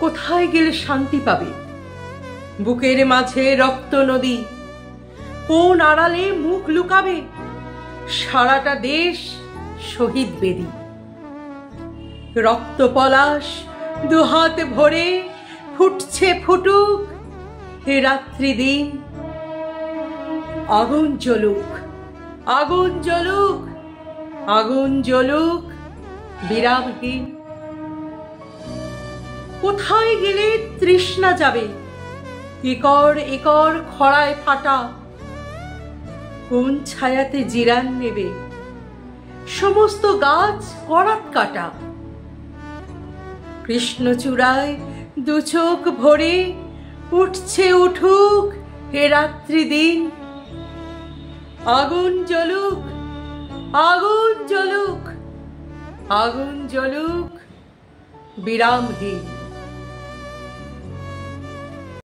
কোথায় গেলে শান্তি পাবে? বুকের মাঝে রক্ত নদী, কোন আড়ালে মুখ লুকাবে? সারাটা দেশ শহীদ বেদী, রক্ত পলাশ দুহাত ভরে ফুটছে ফুটুক হে রাত্রি দিন। আগুন জ্বলুক, আগুন জ্বলুক, আগুন জ্বলুক বিরামহীন। কোথায় গেলে তৃষ্ণা যাবে? একর একর খরায় ফাটা, কোন ছায়াতে জিরান নেবে? সমস্ত গাছ করাত কাটা। কৃষ্ণচূড়ায় দু চোখ ভরে উঠছে উঠুক হে রাত্রি দিন। আগুন জ্বলুক, আগুন জ্বলুক, আগুন জ্বলুক বিরামহীন।